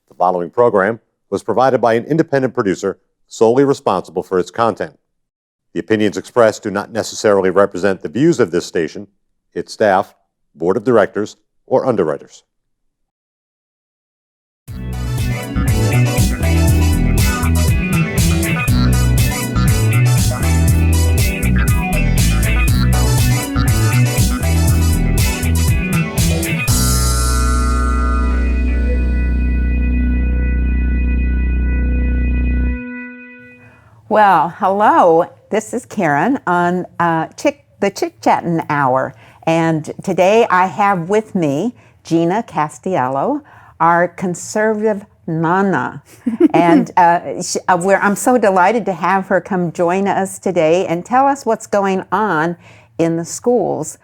The following program was provided by an independent producer solely responsible for its content. The opinions expressed do not necessarily represent the views of this station, its staff, board of directors, or underwriters. Well, hello. This is Karen on the Chic Chattin hour. And today I have with me Gina Castiello, our conservative nana. And I'm so delighted to have her come join us today and tell us what's going on in the schools.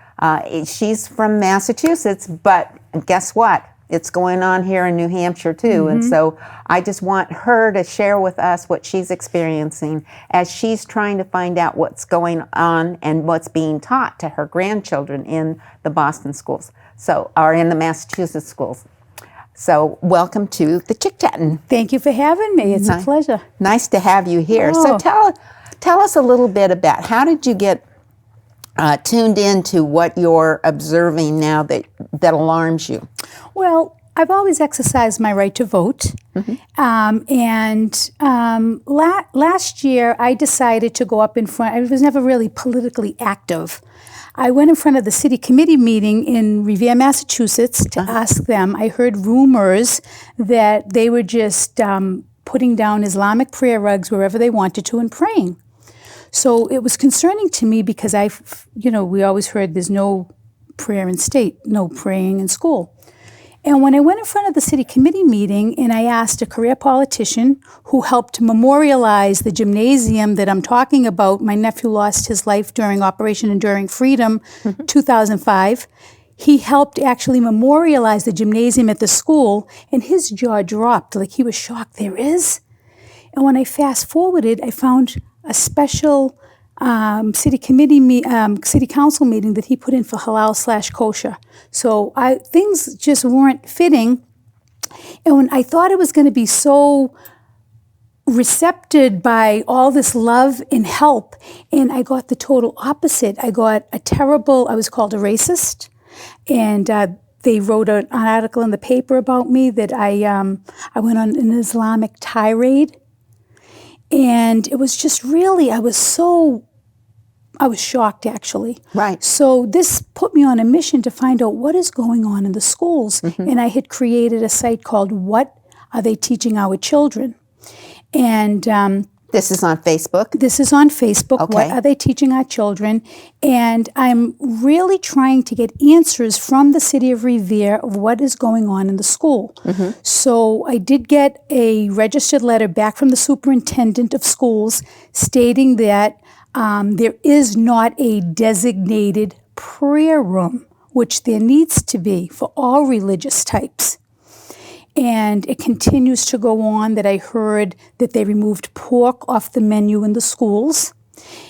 She's from Massachusetts, but guess what? It's going on here in New Hampshire too. And so I just want her to share with us what she's experiencing as she's trying to find out what's going on and what's being taught to her grandchildren in the Boston schools, or in the Massachusetts schools. So welcome to the Chic Chattin. Thank you for having me. It's a pleasure. Nice to have you here. Oh. So tell us a little bit about how did you get tuned into what you're observing now that alarms you? Well, I've always exercised my right to vote. Last year I decided to go up in front. I was never really politically active. I went in front of the city committee meeting in Revere, Massachusetts to ask them. I heard rumors that they were just putting down Islamic prayer rugs wherever they wanted to and praying. So it was concerning to me because we always heard there's no prayer in state, no praying in school. And when I went in front of the city committee meeting and I asked a career politician who helped memorialize the gymnasium that I'm talking about, my nephew lost his life during Operation Enduring Freedom, 2005. He helped actually memorialize the gymnasium at the school, and his jaw dropped, like he was shocked. There is? And when I fast forwarded, I found a special city council meeting that he put in for halal/kosher. So things just weren't fitting. And when I thought it was going to be so recepted by all this love and help, and I got the total opposite. I was called a racist, and they wrote an article in the paper about me that I went on an Islamic tirade. And it was just really, I was shocked, actually. Right. So this put me on a mission to find out what is going on in the schools. And I had created a site called What Are They Teaching Our Children? And this is on Facebook? This is on Facebook. Okay. What Are They Teaching Our Children? And I'm really trying to get answers from the city of Revere of what is going on in the school. So I did get a registered letter back from the superintendent of schools stating that there is not a designated prayer room, which there needs to be for all religious types. And it continues to go on that I heard that they removed pork off the menu in the schools.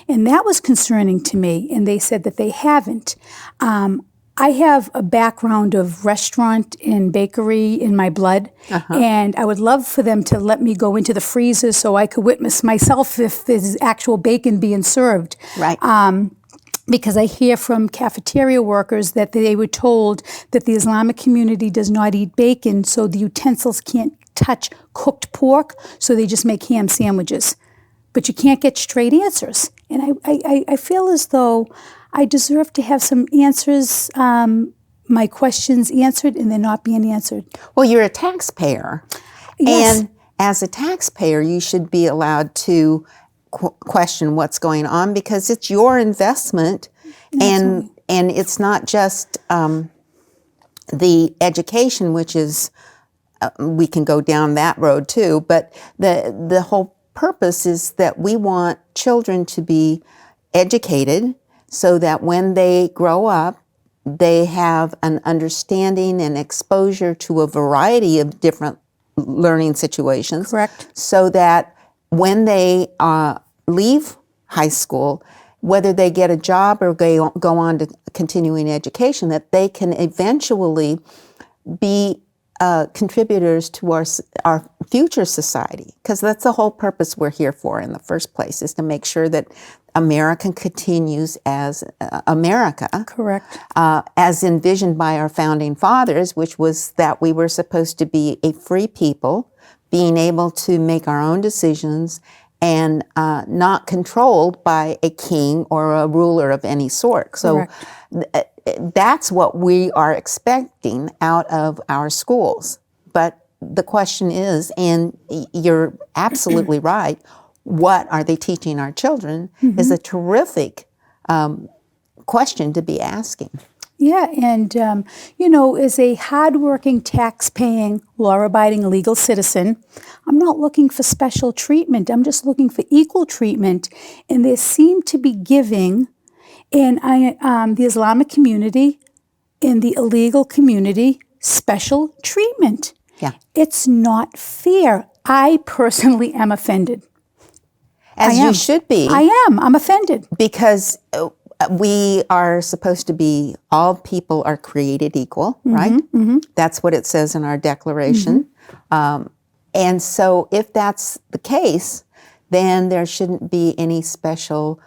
And that was concerning to me. And they said that they haven't. I have a background of restaurant and bakery in my blood. And I would love for them to let me go into the freezer so I could witness myself if there's actual bacon being served. Right. Because I hear from cafeteria workers that they were told that the Islamic community does not eat bacon, so the utensils can't touch cooked pork, so they just make ham sandwiches. But you can't get straight answers. And I feel as though I deserve to have some answers, my questions answered, and they're not being answered. Well, you're a taxpayer. Yes. And as a taxpayer, you should be allowed to question what's going on because it's your investment. And it's not just the education, which is, we can go down that road too, but the whole purpose is that we want children to be educated so that when they grow up, they have an understanding and exposure to a variety of different learning situations. Correct. So that when they leave high school, whether they get a job or go on to continuing education, that they can eventually be contributors to our future society, because that's the whole purpose we're here for in the first place, is to make sure that America continues as America. Correct. As envisioned by our founding fathers, which was that we were supposed to be a free people, being able to make our own decisions and not controlled by a king or a ruler of any sort. So that's what we are expecting out of our schools. But the question is, and you're absolutely right, what are they teaching our children is a terrific question to be asking. Yeah, and, as a hardworking, tax-paying, law-abiding legal citizen, I'm not looking for special treatment. I'm just looking for equal treatment. And they seem to be giving in the Islamic community, in the illegal community, special treatment. Yeah. It's not fair. I personally am offended. As you should be. I am. I'm offended. Because we are supposed to be, all people are created equal, right? That's what it says in our Declaration. And so if that's the case, then there shouldn't be any special,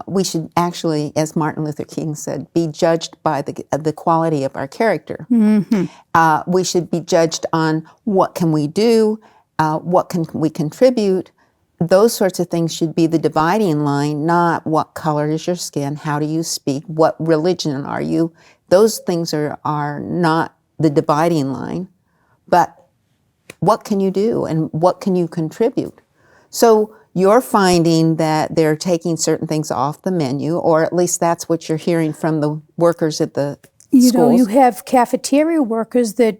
we should actually, as Martin Luther King said, be judged by the quality of our character. We should be judged on what can we do, what can we contribute. Those sorts of things should be the dividing line, not what color is your skin, how do you speak, what religion are you. Those things are not the dividing line, but what can you do and what can you contribute? So you're finding that they're taking certain things off the menu, or at least that's what you're hearing from the workers at the schools. You have cafeteria workers that,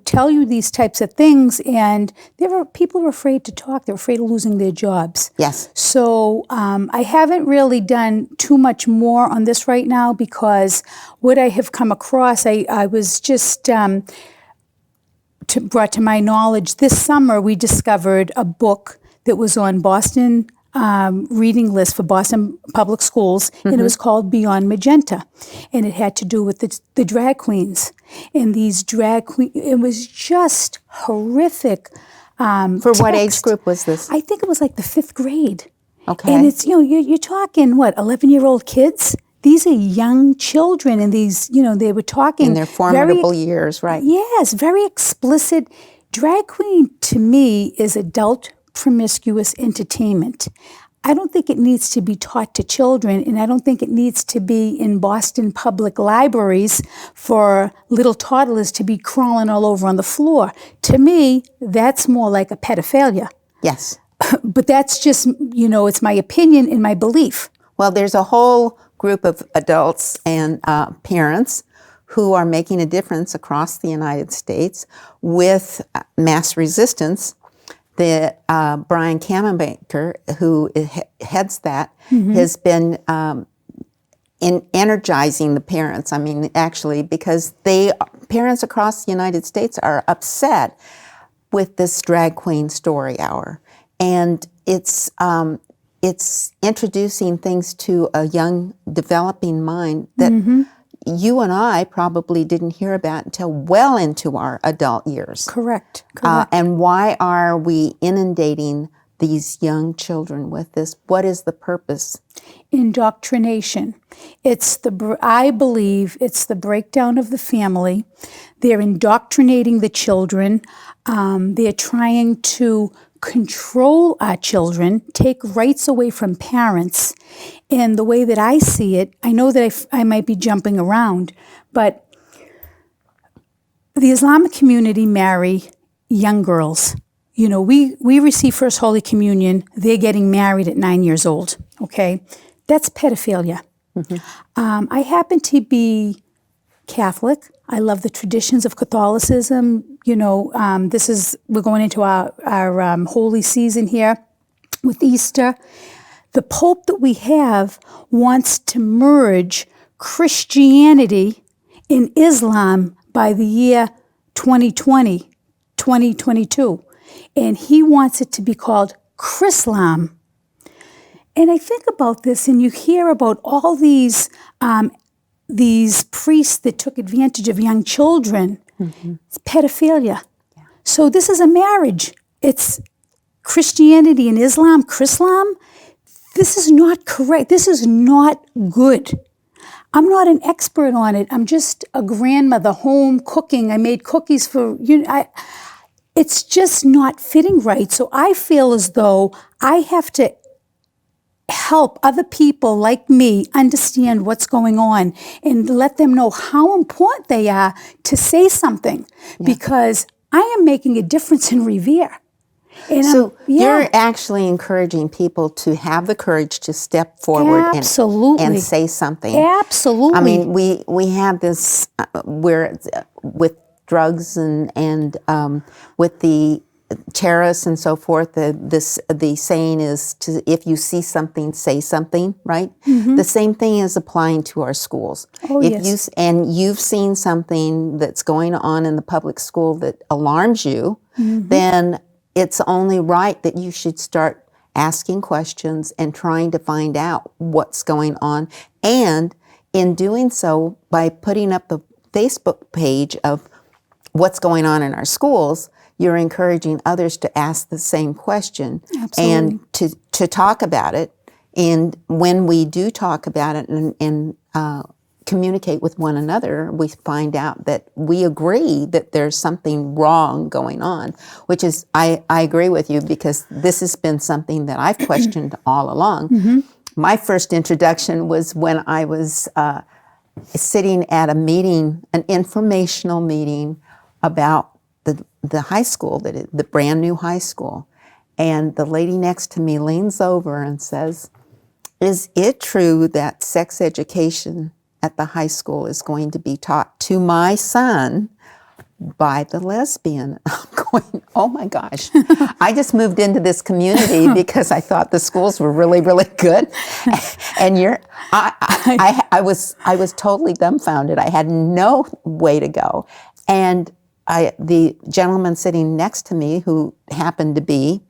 tell you these types of things, and people are afraid to talk. They're afraid of losing their jobs. Yes. So I haven't really done too much more on this right now, because what I have come across, I was just brought to my knowledge this summer, we discovered a book that was on Boston reading list for Boston Public Schools, and it was called Beyond Magenta, and it had to do with the drag queens. And these drag queens, it was just horrific. For what age group was this? I think it was like the 5th grade. Okay. And it's, you're talking, 11-year-old kids? These are young children, and these, they were talking. In their formidable years, right. Yes, very explicit. Drag queen, to me, is adult promiscuous entertainment. I don't think it needs to be taught to children, and I don't think it needs to be in Boston public libraries for little toddlers to be crawling all over on the floor. To me, that's more like a pedophilia. Yes. But that's just, it's my opinion and my belief. Well, there's a whole group of adults and parents who are making a difference across the United States with mass resistance. The Brian Kamenbaker, who heads that, has been energizing the parents. I mean, actually, because parents across the United States are upset with this drag queen story hour, and it's introducing things to a young, developing mind that you and I probably didn't hear about until well into our adult years. Correct. And why are we inundating these young children with this? What is the purpose? Indoctrination. I believe it's the breakdown of the family. They're indoctrinating the children. They're trying to control our children, take rights away from parents. And the way that I see it, I know that I might be jumping around, but the Islamic community marry young girls. We receive First Holy Communion. They're getting married at 9 years old, okay? That's pedophilia. I happen to be Catholic. I love the traditions of Catholicism. We're going into our holy season here with Easter. The Pope that we have wants to merge Christianity and Islam by the year 2020, 2022. And he wants it to be called Chrislam. And I think about this, and you hear about all these priests that took advantage of young children. It's pedophilia. So this is a marriage. It's Christianity and Islam, Chrislam. This is not correct. This is not good. I'm not an expert on it. I'm just a grandmother, home cooking. I made cookies for you. It's just not fitting right. So I feel as though I have to help other people like me understand what's going on and let them know how important they are to say something, because I am making a difference in Revere. And So you're actually encouraging people to have the courage to step forward and say something. Absolutely. I mean, we have this where with drugs and with the terrorists and so forth. The saying is to, if you see something, say something. Right. The same thing is applying to our schools. You've seen something that's going on in the public school that alarms you, then it's only right that you should start asking questions and trying to find out what's going on. And in doing so, by putting up a Facebook page of what's going on in our schools, you're encouraging others to ask the same question. Absolutely. And to talk about it. And when we do talk about it and communicate with one another, we find out that we agree that there's something wrong going on, which is, I agree with you, because this has been something that I've questioned all along. My first introduction was when I was sitting at a meeting, an informational meeting about the high school, the brand new high school. And the lady next to me leans over and says, "Is it true that sex education at the high school is going to be taught to my son by the lesbian?" I'm going, oh my gosh. I just moved into this community because I thought the schools were really, really good. And I was totally dumbfounded. I had no way to go. And the gentleman sitting next to me, who happened to be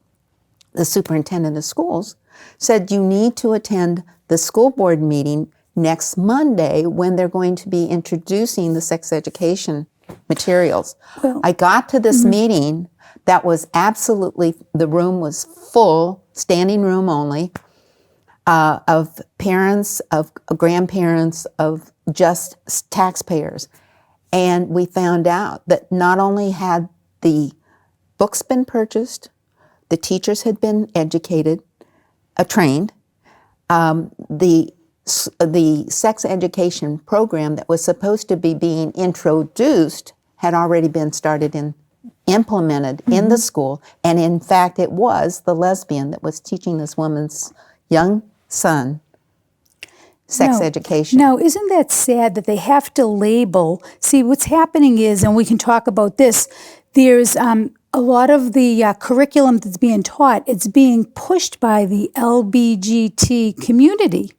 the superintendent of schools, said, "You need to attend the school board meeting next Monday when they're going to be introducing the sex education materials." Well, I got to this meeting that was absolutely, the room was full, standing room only, of parents, of grandparents, of just taxpayers. And we found out that not only had the books been purchased, the teachers had been educated, trained, the sex education program that was supposed to be being introduced had already been started and implemented in the school. And in fact, it was the lesbian that was teaching this woman's young son sex education. Now, isn't that sad that they have to label? See, what's happening is, and we can talk about this, there's a lot of the curriculum that's being taught, it's being pushed by the LGBT community.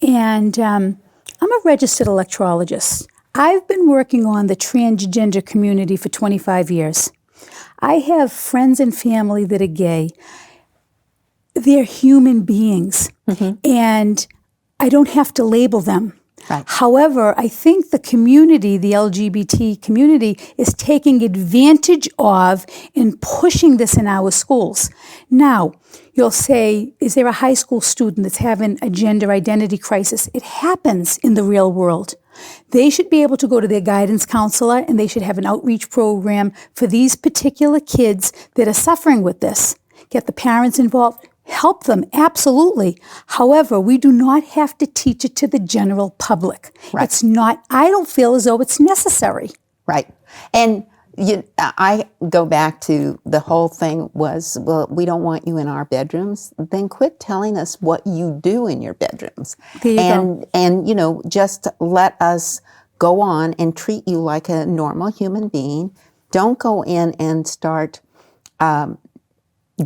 And I'm a registered electrologist. I've been working on the transgender community for 25 years. I have friends and family that are gay. They're human beings. And I don't have to label them. Right. However, I think the community, the LGBT community, is taking advantage of and pushing this in our schools. Now, you'll say, is there a high school student that's having a gender identity crisis? It happens in the real world. They should be able to go to their guidance counselor, and they should have an outreach program for these particular kids that are suffering with this. Get the parents involved. Help them, absolutely. However, we do not have to teach it to the general public. Right. It's not, I don't feel as though it's necessary. Right. And I go back to the whole thing was, well, we don't want you in our bedrooms. Then quit telling us what you do in your bedrooms. There you go. And just let us go on and treat you like a normal human being. Don't go in and start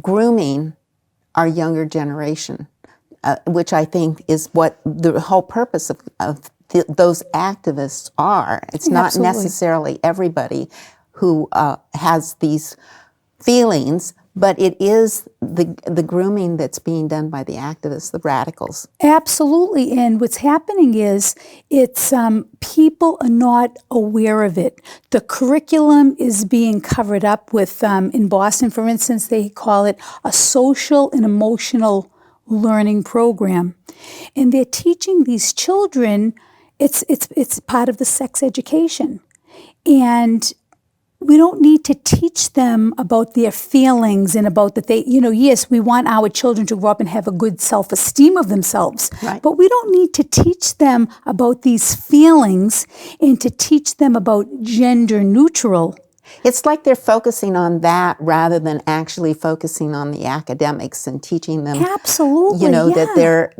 grooming our younger generation, which I think is what the whole purpose of those activists are. It's not Absolutely. necessarily everybody who has these feelings, but it is the grooming that's being done by the activists, the radicals. Absolutely, and what's happening is it's people are not aware of it. The curriculum is being covered up with, in Boston, for instance, they call it a social and emotional learning program, and they're teaching these children. It's part of the sex education, and we don't need to teach them about their feelings and about that they, yes, we want our children to grow up and have a good self-esteem of themselves. Right. But we don't need to teach them about these feelings and to teach them about gender neutral. It's like they're focusing on that rather than actually focusing on the academics and teaching them, Absolutely, that they're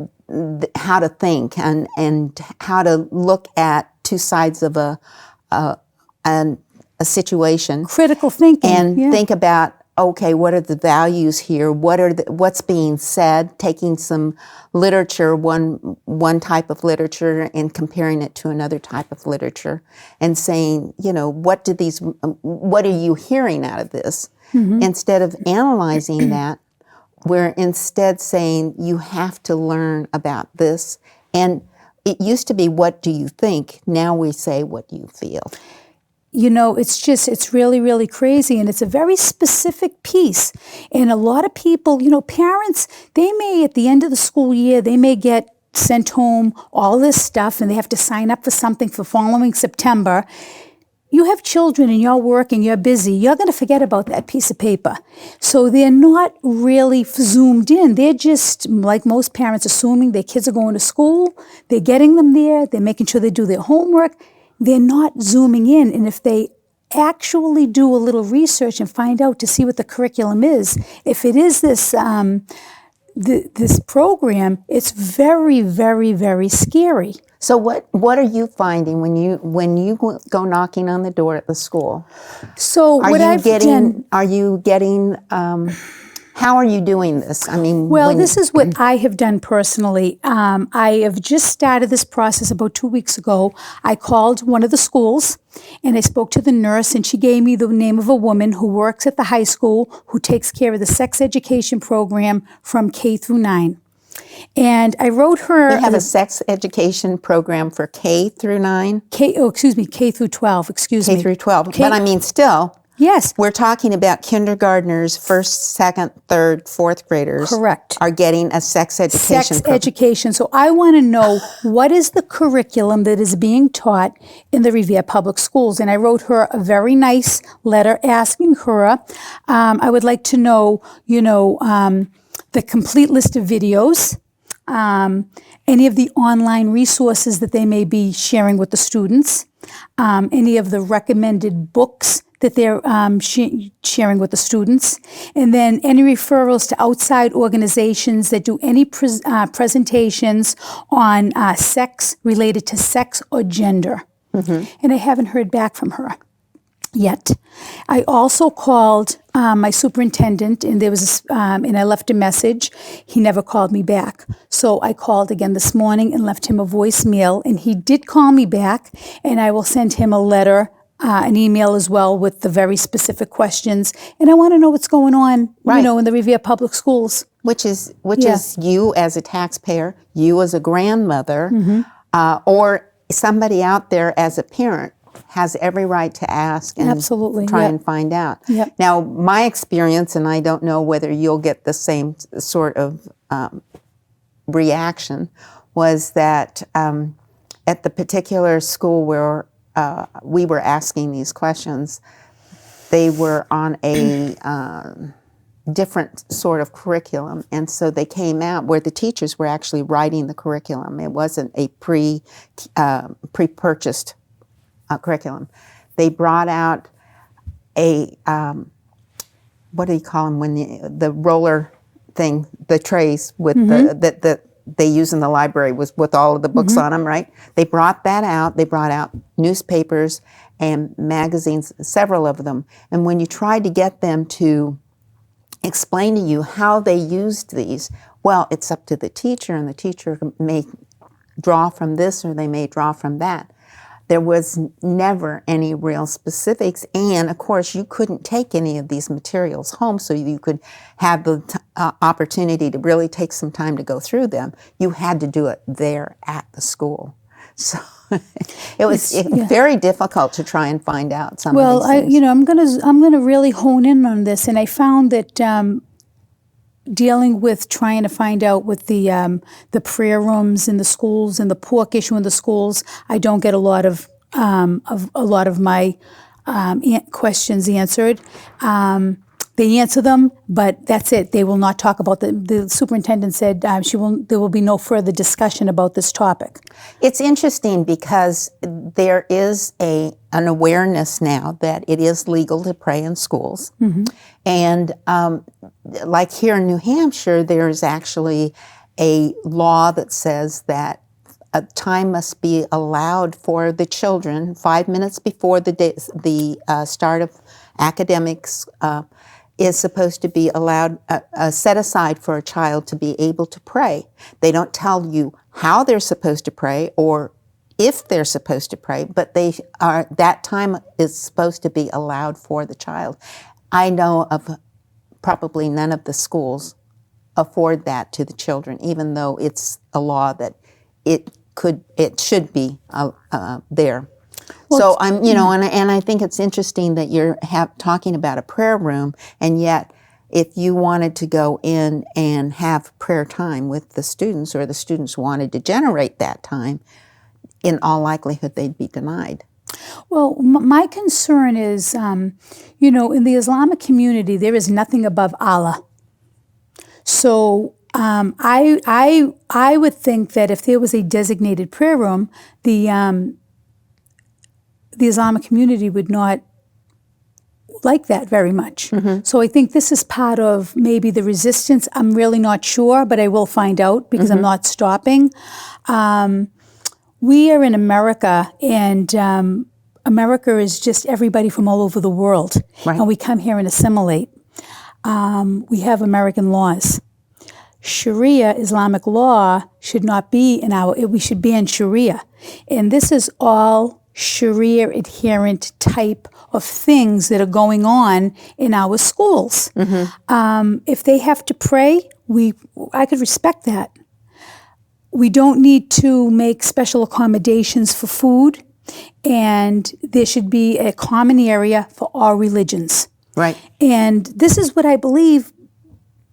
how to think and how to look at two sides of a situation. Critical thinking. And think about, okay, what are the values here? What's being said? Taking some literature, one type of literature, and comparing it to another type of literature, and saying, what are you hearing out of this? Mm-hmm. Instead of analyzing that, we're instead saying you have to learn about this. And it used to be, what do you think? Now we say, what do you feel? It's really, really crazy. And it's a very specific piece. And a lot of people, parents, they may, at the end of the school year, they may get sent home all this stuff and they have to sign up for something for following September. You have children and you're working, you're busy, you're going to forget about that piece of paper. So they're not really zoomed in. They're just, like most parents, assuming their kids are going to school, they're getting them there, they're making sure they do their homework. They're not zooming in. And if they actually do a little research and find out to see what the curriculum is, if it is this this program, it's very, very, very scary. So what are you finding when you go knocking on the door at the school? So Are you getting how are you doing this? I mean, this is what I have done personally. I have just started this process about 2 weeks ago. I called one of the schools and I spoke to the nurse, and she gave me the name of a woman who works at the high school who takes care of the sex education program from K through 9. And I wrote her. We have a sex education program for K through 9? K through 12, K through 12. But I mean, still. Yes. We're talking about kindergartners, first, second, third, fourth graders. Correct. Are getting a sex education program. Education. So I want to know, what is the curriculum that is being taught in the Revere Public Schools? And I wrote her a very nice letter asking her, I would like to know, the complete list of videos, any of the online resources that they may be sharing with the students, any of the recommended books that they're sharing with the students, and then any referrals to outside organizations that do any presentations on sex, related to sex or gender. Mm-hmm. And I haven't heard back from her yet. I also called my superintendent, and and I left a message. He never called me back. So I called again this morning and left him a voicemail, and he did call me back, and I will send him a letter, an email as well, with the very specific questions. And I want to know what's going on, in the Revere Public Schools. Which is you as a taxpayer, you as a grandmother, mm-hmm. Or somebody out there as a parent has every right to ask and try and find out. Yep. Now, my experience, and I don't know whether you'll get the same sort of reaction, was that at the particular school where we were asking these questions, they were on a different sort of curriculum, and so they came out where the teachers were actually writing the curriculum. It wasn't a pre-purchased curriculum. They brought out a what do you call them when the roller thing, the trays with mm-hmm. that they use in the library with all of the books mm-hmm. on them, right? They brought that out. They brought out newspapers and magazines, several of them. And when you tried to get them to explain to you how they used these, well, it's up to the teacher, and the teacher may draw from this or they may draw from that. there was never any real specifics. And of course, you couldn't take any of these materials home so you could have the opportunity to really take some time to go through them. You had to do it there at the school. So it was very difficult to try and find out some of these things. I'm gonna really hone in on this, and I found that dealing with trying to find out with the prayer rooms in the schools and the pork issue in the schools, I don't get a lot of my questions answered. They answer them, but that's it. They will not talk about the superintendent said there will be no further discussion about this topic. It's interesting because there is an awareness now that it is legal to pray in schools. Mm-hmm. And like here in New Hampshire, there's actually a law that says that a time must be allowed for the children 5 minutes before the start of academics is supposed to be allowed, set aside for a child to be able to pray. They don't tell you how they're supposed to pray or if they're supposed to pray, but that time is supposed to be allowed for the child. I know of probably none of the schools afford that to the children, even though it's a law that it should be there. Well, so I'm, and I think it's interesting that you're talking about a prayer room, and yet if you wanted to go in and have prayer time with the students, or the students wanted to generate that time, in all likelihood they'd be denied. Well, my concern is, in the Islamic community, there is nothing above Allah. So I would think that if there was a designated prayer room, the Islamic community would not like that very much. Mm-hmm. So I think this is part of maybe the resistance. I'm really not sure, but I will find out because I'm not stopping. We are in America, and America is just everybody from all over the world. Right. And we come here and assimilate. We have American laws. Sharia, Islamic law, should not be we should ban Sharia. And this is all Sharia adherent type of things that are going on in our schools. Mm-hmm. If they have to pray, I could respect that. We don't need to make special accommodations for food, and there should be a common area for all religions. Right. And this is what I believe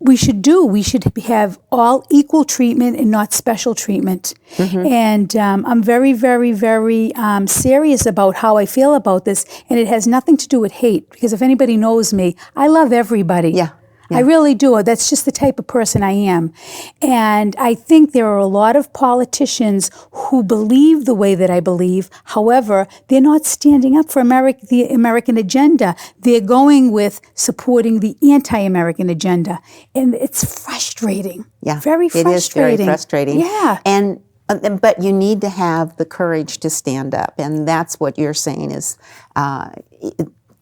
we should do. We should have all equal treatment and not special treatment. Mm-hmm. And I'm very, very, very serious about how I feel about this. And it has nothing to do with hate, because if anybody knows me, I love everybody. Yeah. I really do. That's just the type of person I am. And I think there are a lot of politicians who believe the way that I believe. However, they're not standing up for the American agenda. They're going with supporting the anti-American agenda. And it's frustrating. Yeah. Very frustrating. It is very frustrating. Yeah. But you need to have the courage to stand up. And that's what you're saying is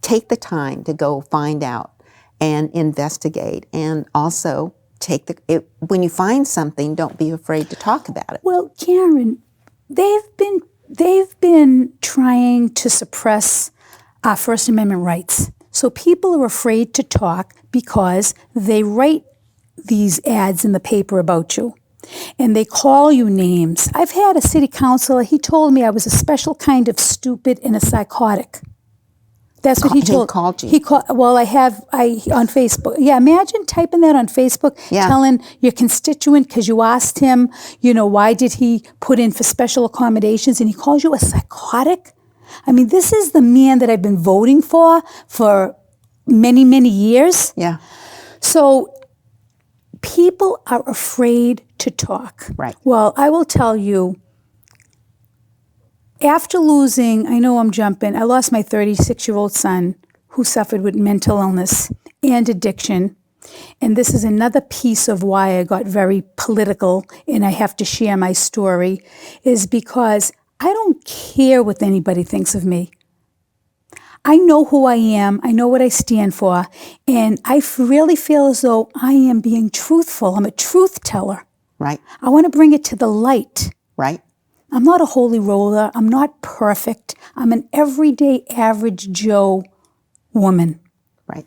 take the time to go find out and investigate, and also when you find something, don't be afraid to talk about it. Well, Karen, they've been trying to suppress our First Amendment rights. So people are afraid to talk because they write these ads in the paper about you, and they call you names. I've had a city councilor, he told me I was a special kind of stupid and a psychotic. That's what he called you. I on Facebook. Yeah, imagine typing that on Facebook, telling your constituent, because you asked him, why did he put in for special accommodations, and he calls you a psychotic? I mean, this is the man that I've been voting for many, many years. Yeah. So people are afraid to talk. Right. Well, I will tell you, after losing, I know I'm jumping, I lost my 36-year-old son who suffered with mental illness and addiction. And this is another piece of why I got very political and I have to share my story, is because I don't care what anybody thinks of me. I know who I am, I know what I stand for, and I really feel as though I am being truthful. I'm a truth teller. Right. I want to bring it to the light. Right. I'm not a holy roller. I'm not perfect. I'm an everyday average Joe woman. Right.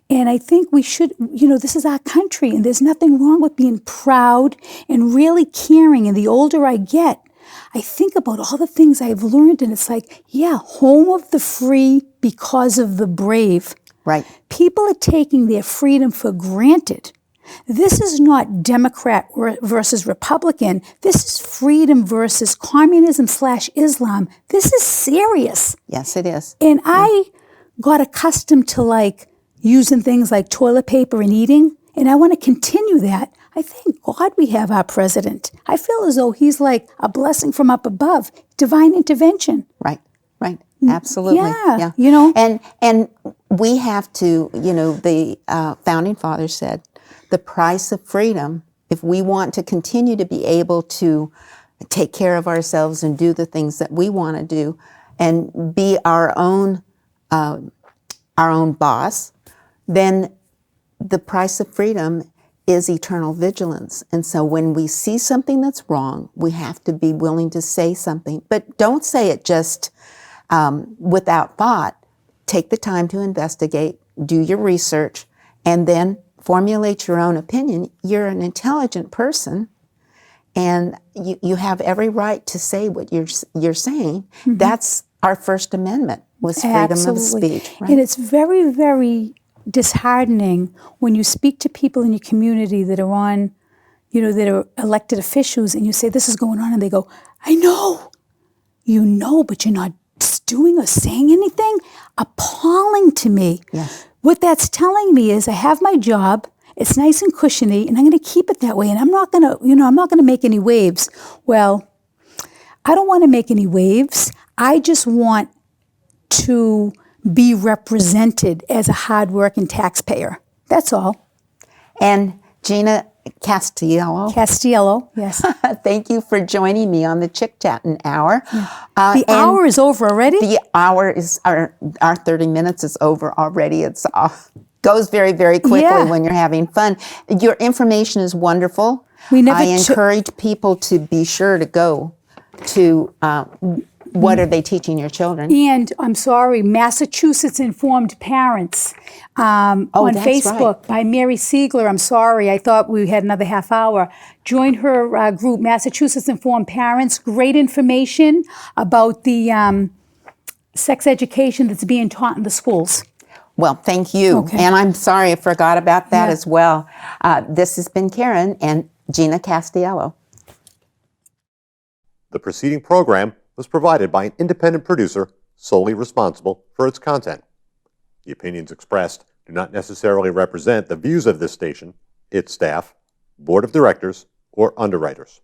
And I think we should, this is our country, and there's nothing wrong with being proud and really caring. And the older I get, I think about all the things I've learned, and it's like, yeah, home of the free because of the brave. Right. People are taking their freedom for granted. This is not Democrat versus Republican. This is freedom versus communism/Islam. This is serious. Yes, it is. And I got accustomed to using things like toilet paper and eating, and I want to continue that. I thank God we have our president. I feel as though he's like a blessing from up above, divine intervention. Right, right. Absolutely. Yeah. And we have to, the founding fathers said, the price of freedom, if we want to continue to be able to take care of ourselves and do the things that we want to do and be our own boss, then the price of freedom is eternal vigilance. And so when we see something that's wrong, we have to be willing to say something. But don't say it just without thought. Take the time to investigate, do your research, and then formulate your own opinion. You're an intelligent person, and you have every right to say what you're saying. Mm-hmm. That's our First Amendment, was freedom of speech. Right? And it's very, very disheartening when you speak to people in your community that are on, that are elected officials, and you say, this is going on, and they go, I know. You know, but you're not doing or saying anything? Appalling to me. Yes. What that's telling me is I have my job, it's nice and cushiony, and I'm going to keep it that way, and I'm not going to make any waves. Well, I don't want to make any waves. I just want to be represented as a hardworking taxpayer. That's all. And Gina Casteiello, yes. Thank you for joining me on the Chic Chattin hour. Yeah. The hour is over already? The hour is, our 30 minutes is over already. It's goes very, very quickly when you're having fun. Your information is wonderful. I encourage people to be sure to go to what are they teaching your children? And I'm sorry, Massachusetts Informed Parents on Facebook by Mary Siegler. I'm sorry, I thought we had another half hour. Join her group, Massachusetts Informed Parents. Great information about the sex education that's being taught in the schools. Well, thank you. Okay. And I'm sorry I forgot about that as well. This has been Karen and Gina Castiello. The preceding program was provided by an independent producer solely responsible for its content. The opinions expressed do not necessarily represent the views of this station, its staff, board of directors, or underwriters.